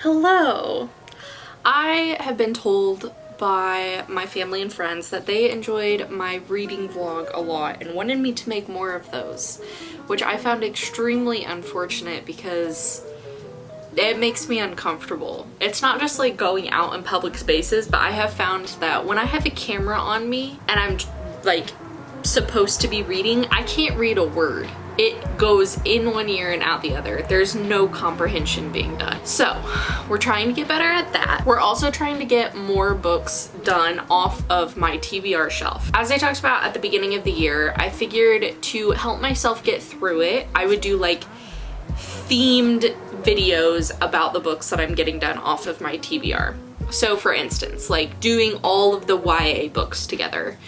Hello! I have been told by my family and friends that they enjoyed my reading vlog a lot and wanted me to make more of those, which I found extremely unfortunate because it makes me uncomfortable. It's not just like going out in public spaces, but I have found that when I have a camera on me and I'm like supposed to be reading, I can't read a word. It goes in one ear and out the other. There's no comprehension being done. So we're trying to get better at that. We're also trying to get more books done off of my TBR shelf. As I talked about at the beginning of the year, I figured to help myself get through it, I would do like themed videos about the books that I'm getting done off of my TBR. So for instance, like doing all of the YA books together,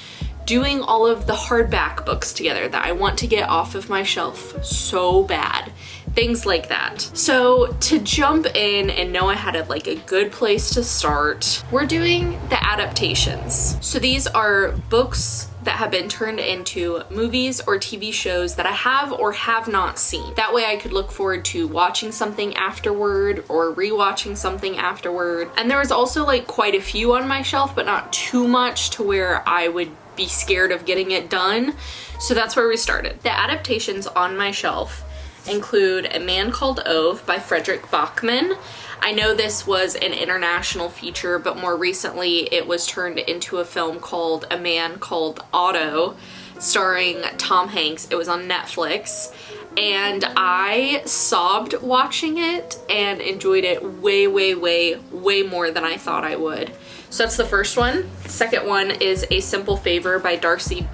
doing all of the hardback books together that I want to get off of my shelf so bad. Things like that. So to jump in and know I had a good place to start, we're doing the adaptations. So these are books that have been turned into movies or TV shows that I have or have not seen. That way I could look forward to watching something afterward or rewatching something afterward. And there was also like quite a few on my shelf, but not too much to where I would be scared of getting it done. So that's where we started. The adaptations on my shelf include A Man Called Ove by Fredrik Backman. I know this was an international feature, but more recently it was turned into a film called A Man Called Otto, starring Tom Hanks. It was on Netflix, and I sobbed watching it and enjoyed it way more than I thought I would. So that's the first one. Second one is A Simple Favor by Darcy.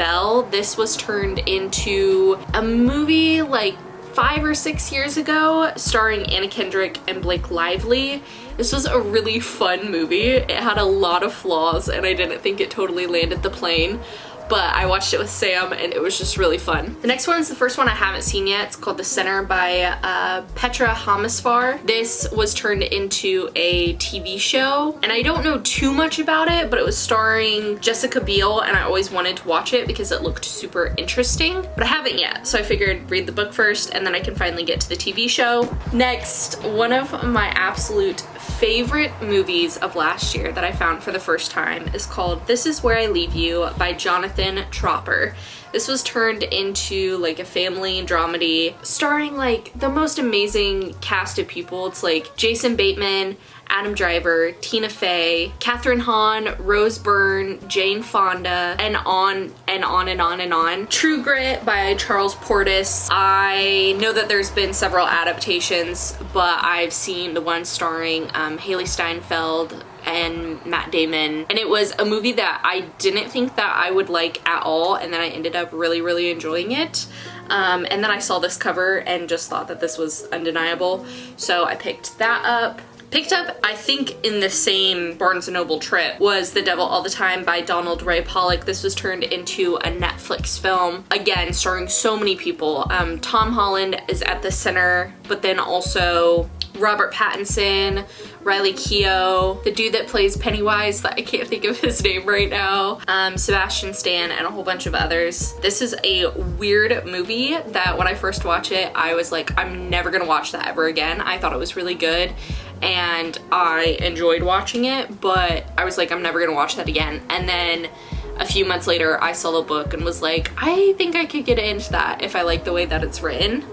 This was turned into a movie like 5 or 6 years ago, starring Anna Kendrick and Blake Lively. This was a really fun movie. It had a lot of flaws and I didn't think it totally landed the plane, but I watched it with Sam and it was just really fun. The next one is the first one I haven't seen yet. It's called The Sinner by Petra Hammesfahr. This was turned into a TV show and I don't know too much about it, but it was starring Jessica Biel and I always wanted to watch it because it looked super interesting, but I haven't yet. So I figured read the book first and then I can finally get to the TV show. Next, one of my absolute favorite movies of last year that I found for the first time is called This Is Where I Leave You by Jonathan Tropper. This was turned into like a family dramedy starring like the most amazing cast of people. It's like Jason Bateman, Adam Driver, Tina Fey, Kathryn Hahn, Rose Byrne, Jane Fonda, and on and on and on and on. True Grit by Charles Portis. I know that there's been several adaptations, but I've seen the one starring Haley Steinfeld and Matt Damon, and it was a movie that I didn't think that I would like at all, and then I ended up really enjoying it. And then I saw this cover and just thought that this was undeniable, so I picked that up. Picked up, I think in the same Barnes & Noble trip, was The Devil All the Time by Donald Ray Pollock. This was turned into a Netflix film, again starring so many people. Tom Holland is at the center, but then also Robert Pattinson, Riley Keough, the dude that plays Pennywise, that I can't think of his name right now, Sebastian Stan, and a whole bunch of others. This is a weird movie that when I first watched it, I was like, I'm never gonna watch that ever again. I thought it was really good and I enjoyed watching it, but I was like, I'm never gonna watch that again. And then a few months later, I saw the book and was like, I think I could get into that if I like the way that it's written.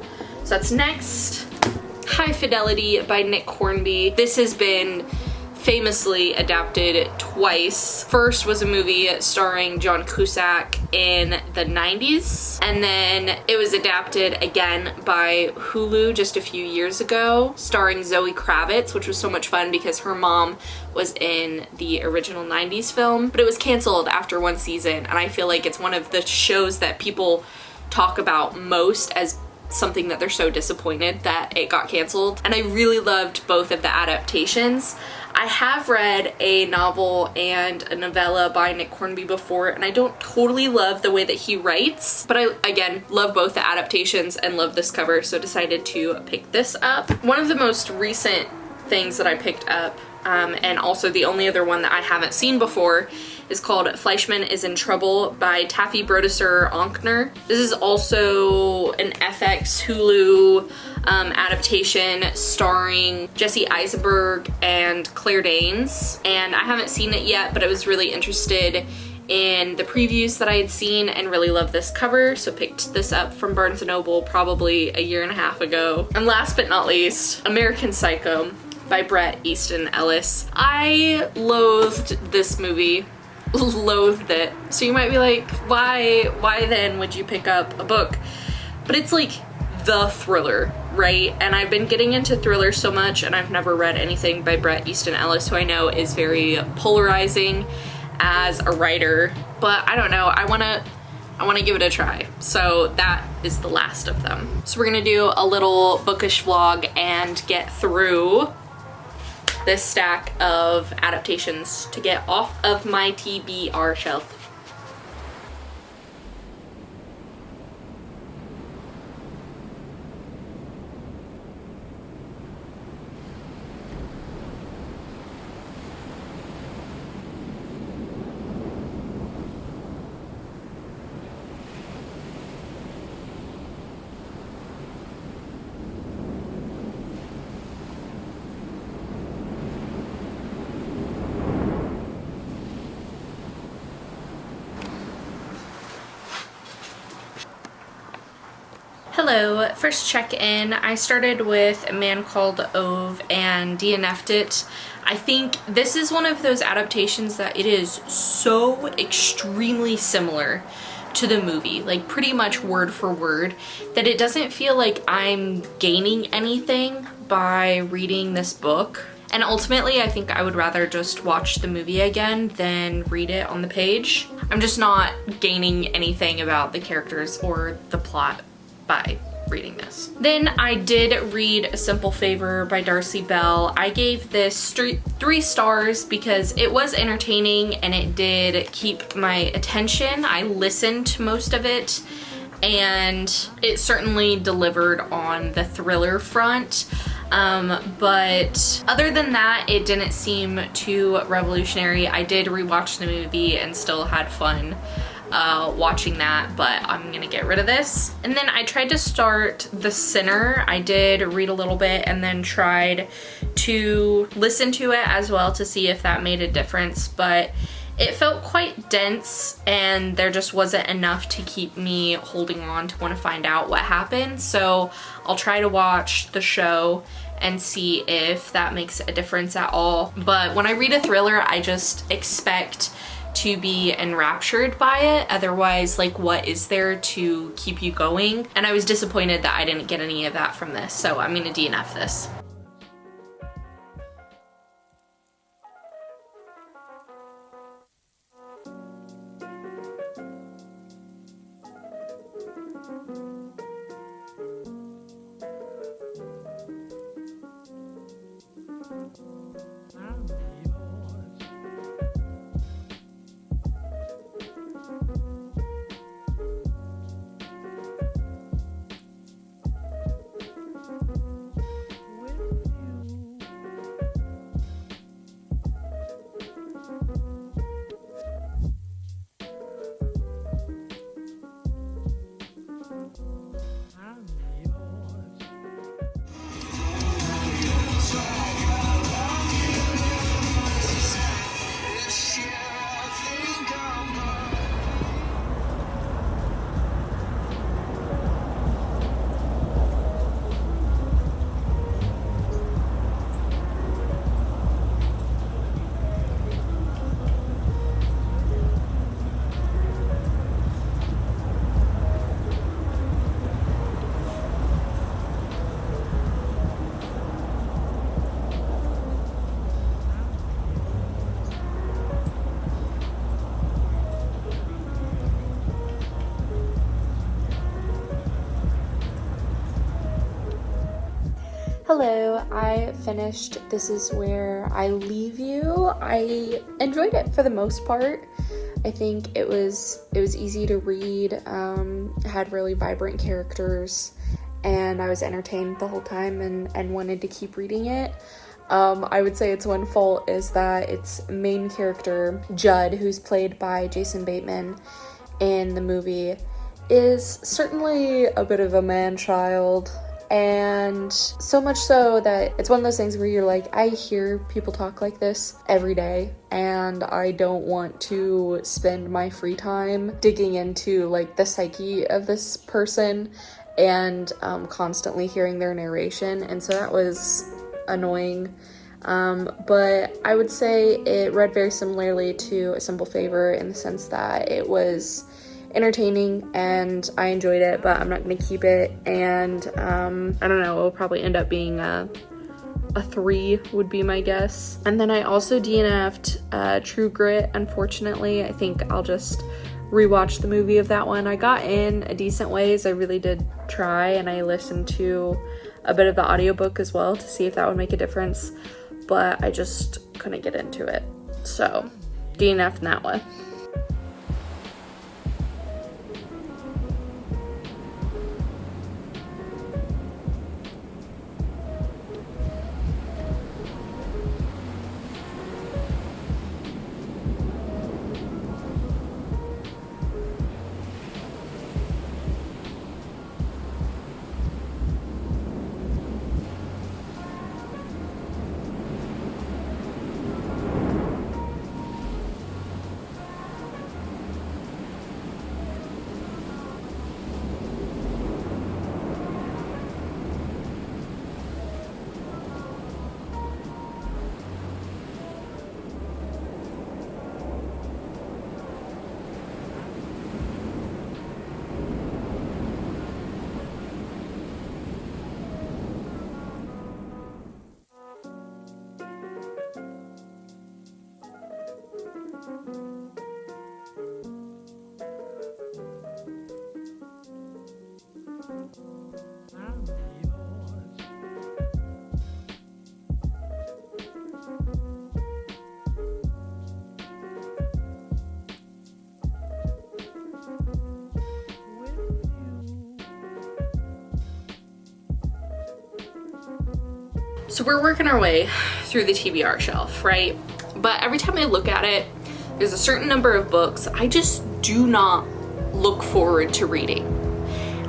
So that's next. High Fidelity by Nick Hornby. This has been famously adapted twice. First was a movie starring John Cusack in the 90s, and then it was adapted again by Hulu just a few years ago, starring Zoe Kravitz, which was so much fun because her mom was in the original 90s film, but it was canceled after one season, and I feel like it's one of the shows that people talk about most as something that they're so disappointed that it got canceled. And I really loved both of the adaptations. I have read a novel and a novella by Nick Hornby before, and I don't totally love the way that he writes, but I, again, love both the adaptations and love this cover, so decided to pick this up. One of the most recent things that I picked up, and also the only other one that I haven't seen before, is called Fleishman is in Trouble by Taffy, Brodesser-Akner. This is also an FX Hulu adaptation starring Jesse Eisenberg and Claire Danes. And I haven't seen it yet, but I was really interested in the previews that I had seen and really loved this cover, so picked this up from Barnes & Noble probably a year and a half ago. And last but not least, American Psycho by Bret, Easton, Elis. I loathed this movie. Loathed it. So you might be like, why then would you pick up a book? But it's like the thriller, right? And I've been getting into thrillers so much, and I've never read anything by Bret Easton Ellis, who I know is very polarizing as a writer, but I don't know, I want to give it a try. So that is the last of them. So we're gonna do a little bookish vlog and get through this stack of adaptations to get off of my TBR shelf. Hello, first check-in. I started with A Man Called Ove and DNF'd it. I think this is one of those adaptations that it is so extremely similar to the movie, like pretty much word for word, that it doesn't feel like I'm gaining anything by reading this book. And ultimately, I think I would rather just watch the movie again than read it on the page. I'm just not gaining anything about the characters or the plot by reading this. Then I did read A Simple Favor by Darcy Bell. I gave this 3 stars because it was entertaining and it did keep my attention. I listened to most of it and it certainly delivered on the thriller front. But other than that, it didn't seem too revolutionary. I did rewatch the movie and still had fun watching that, but I'm gonna get rid of this. And then I tried to start The Sinner. I did read a little bit and then tried to listen to it as well to see if that made a difference, but it felt quite dense and there just wasn't enough to keep me holding on to want to find out what happened. So I'll try to watch the show and see if that makes a difference at all. But when I read a thriller, I just expect to be enraptured by it. Otherwise, like, what is there to keep you going? And I was disappointed that I didn't get any of that from this, so I'm gonna DNF this. Hello, I finished This Is Where I Leave You. I enjoyed it for the most part. I think it was easy to read, had really vibrant characters, and I was entertained the whole time and wanted to keep reading it. I would say its one fault is that its main character, Judd, who's played by Jason Bateman in the movie, is certainly a bit of a man-child, and so much so that it's one of those things where you're like, I hear people talk like this every day, and I don't want to spend my free time digging into like the psyche of this person and constantly hearing their narration, and so that was annoying. But I would say it read very similarly to A Simple Favor in the sense that it was entertaining and I enjoyed it, but I'm not going to keep it, and I don't know, it'll probably end up being a 3 would be my guess. And then I also DNF'd True Grit, unfortunately. I think I'll just rewatch the movie of that one. I got in a decent ways, I really did try, and I listened to a bit of the audiobook as well to see if that would make a difference, but I just couldn't get into it. So DNF'd that one. So we're working our way through the TBR shelf, right? But every time I look at it, there's a certain number of books I just do not look forward to reading.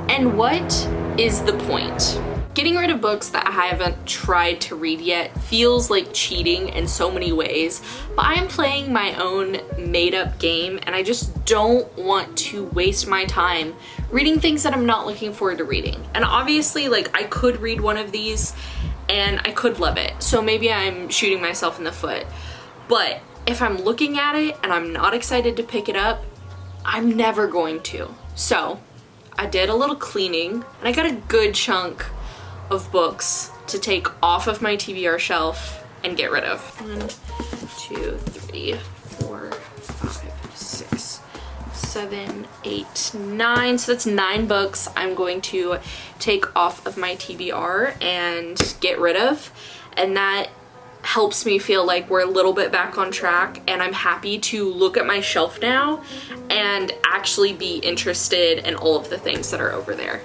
And what is the point? Getting rid of books that I haven't tried to read yet feels like cheating in so many ways, but I am playing my own made-up game, and I just don't want to waste my time reading things that I'm not looking forward to reading. And obviously, like, I could read one of these and I could love it, so maybe I'm shooting myself in the foot. But if I'm looking at it and I'm not excited to pick it up, I'm never going to. So I did a little cleaning, and I got a good chunk of books to take off of my TBR shelf and get rid of. 1, 2, 3, 4, 5, 6, 7, 8, 9. So that's 9 books I'm going to take off of my TBR and get rid of. And that helps me feel like we're a little bit back on track, and I'm happy to look at my shelf now and actually be interested in all of the things that are over there.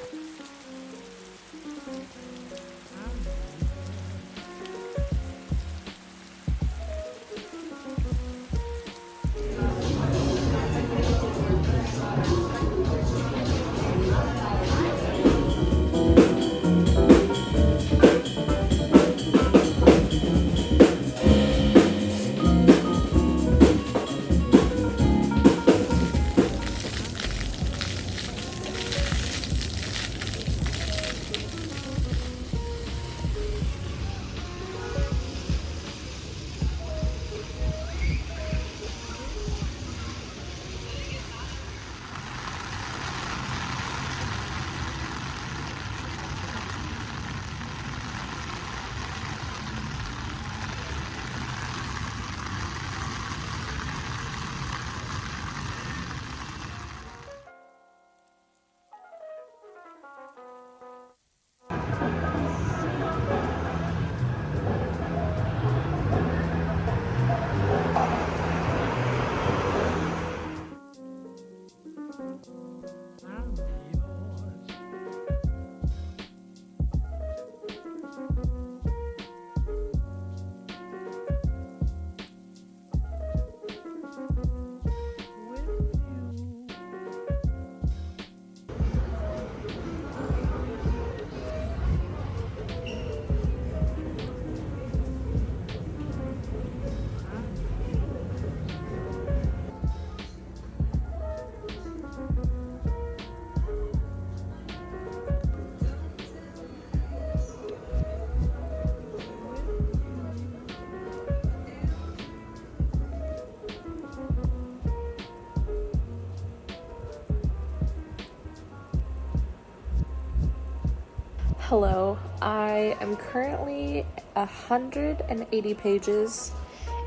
Hello, I am currently 180 pages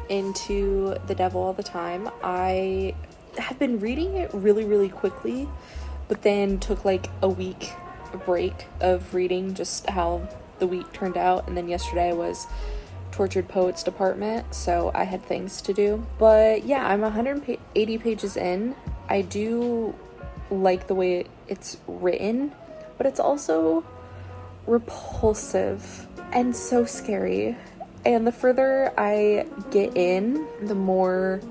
into The Devil All the Time. I have been reading it really quickly, but then took like a week break of reading, just how the week turned out, and then yesterday was Tortured Poets Department, so I had things to do. But yeah, I'm 180 pages in. I do like the way it's written, but it's also repulsive and so scary. And the further I get in, the more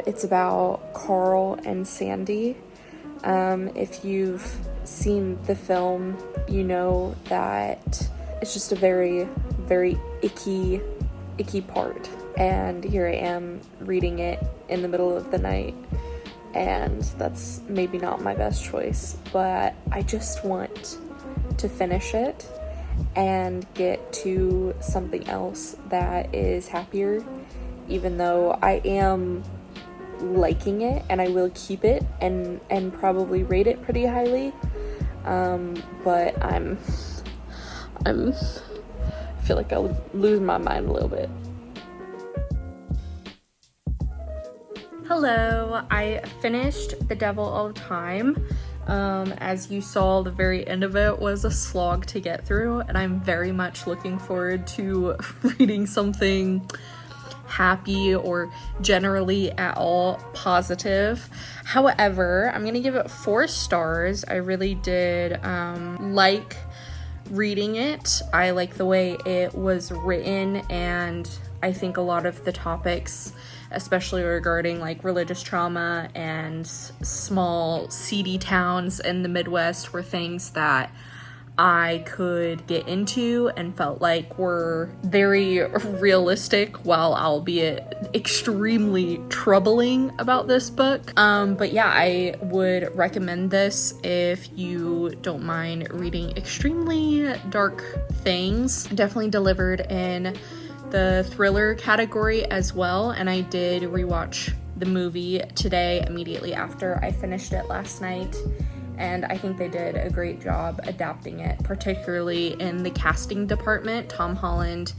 it's about Carl and Sandy. If you've seen the film, you know that it's just a very icky part. And here I am reading it in the middle of the night, and that's maybe not my best choice, but I just want to finish it and get to something else that is happier, even though I am liking it and I will keep it and probably rate it pretty highly, but I feel like I'll lose my mind a little bit. Hello, I finished The Devil All the Time. As you saw, the very end of it was a slog to get through, and I'm very much looking forward to reading something happy or generally at all positive. However, I'm gonna give it 4 stars. I really did like reading it. I like the way it was written, and I think a lot of the topics, especially regarding like religious trauma and small seedy towns in the Midwest, were things that I could get into and felt like were very realistic, while albeit extremely troubling about this book. But yeah, I would recommend this if you don't mind reading extremely dark things. Definitely delivered in the thriller category as well, and I did rewatch the movie today immediately after I finished it last night, and I think they did a great job adapting it, particularly in the casting department. Tom Holland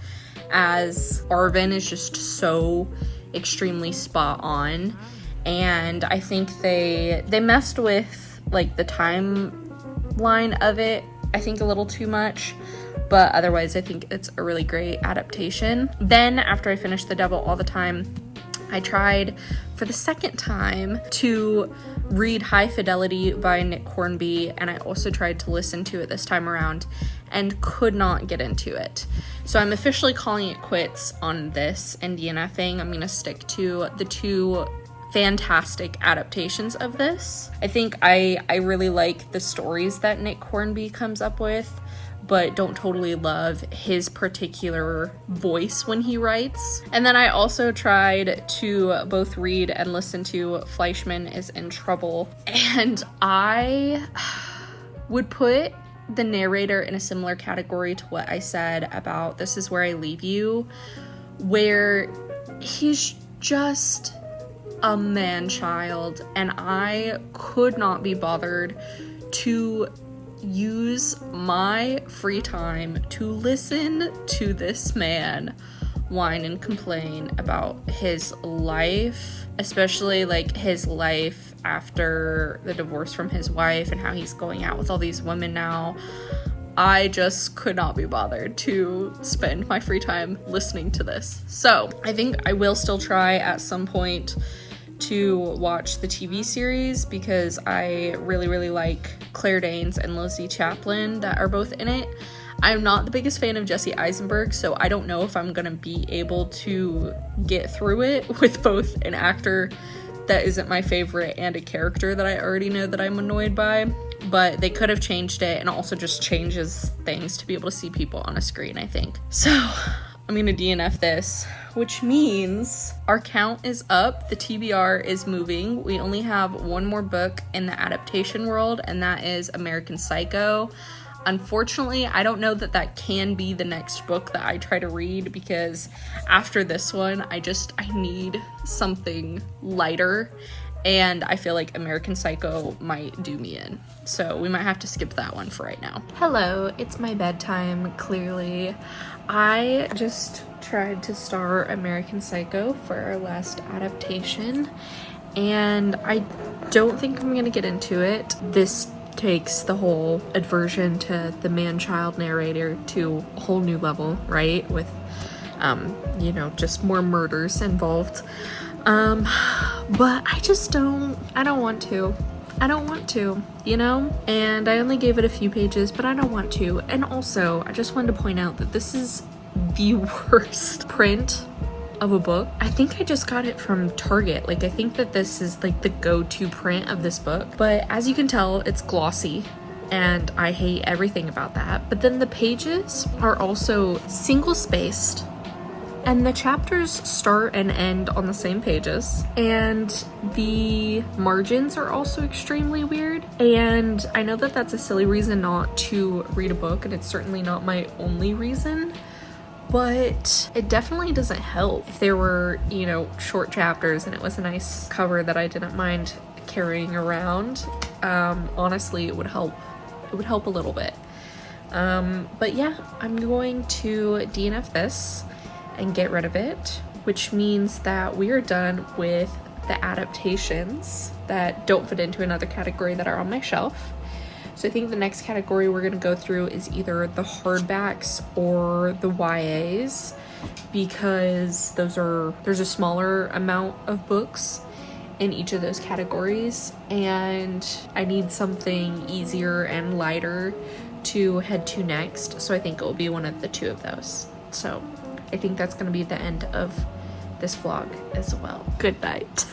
as Arvin is just so extremely spot on, and I think they messed with like the timeline of it, I think, a little too much. But otherwise, I think it's a really great adaptation. Then, after I finished The Devil All the Time, I tried for the second time to read High Fidelity by Nick Hornby, and I also tried to listen to it this time around and could not get into it. So I'm officially calling it quits on this and DNFing. I'm gonna stick to the 2 fantastic adaptations of this. I think I really like the stories that Nick Hornby comes up with, but don't totally love his particular voice when he writes. And then I also tried to both read and listen to Fleishman is in Trouble, and I would put the narrator in a similar category to what I said about This Is Where I Leave You, where he's just a man-child, and I could not be bothered to use my free time to listen to this man whine and complain about his life, especially like his life after the divorce from his wife and how he's going out with all these women now. I just could not be bothered to spend my free time listening to this. So I think I will still try at some point to watch the TV series, because I really like Claire Danes and Lizzie Chaplin that are both in it. I'm not the biggest fan of Jesse Eisenberg, so I don't know if I'm gonna be able to get through it with both an actor that isn't my favorite and a character that I already know that I'm annoyed by. But they could have changed it, and also just changes things to be able to see people on a screen, I think. So I'm gonna DNF this, which means our count is up. The TBR is moving. We only have one more book in the adaptation world, and that is American Psycho. Unfortunately, I don't know that can be the next book that I try to read, because after this one, I need something lighter and I feel like American Psycho might do me in. So we might have to skip that one for right now. Hello, it's my bedtime, clearly. I just tried to start American Psycho for our last adaptation, and I don't think I'm gonna get into it. This takes the whole aversion to the man-child narrator to a whole new level, right? With, you know, just more murders involved. But I don't want to, you know? And I only gave it a few pages, but I don't want to. And also, I just wanted to point out that this is the worst print of a book. I think I just got it from Target. Like, I think that this is like the go-to print of this book. But as you can tell, it's glossy, and I hate everything about that. But then the pages are also single-spaced, and the chapters start and end on the same pages, and the margins are also extremely weird. And I know that that's a silly reason not to read a book, and it's certainly not my only reason, but it definitely doesn't help. If there were, you know, short chapters and it was a nice cover that I didn't mind carrying around, honestly, it would help. It would help a little bit. But yeah, I'm going to DNF this and get rid of it, which means that we are done with the adaptations that don't fit into another category that are on my shelf. So I think the next category we're going to go through is either the hardbacks or the YAs, because there's a smaller amount of books in each of those categories, and I need something easier and lighter to head to next, so I think it will be one of the two of those. So I think that's going to be the end of this vlog as well. Good night.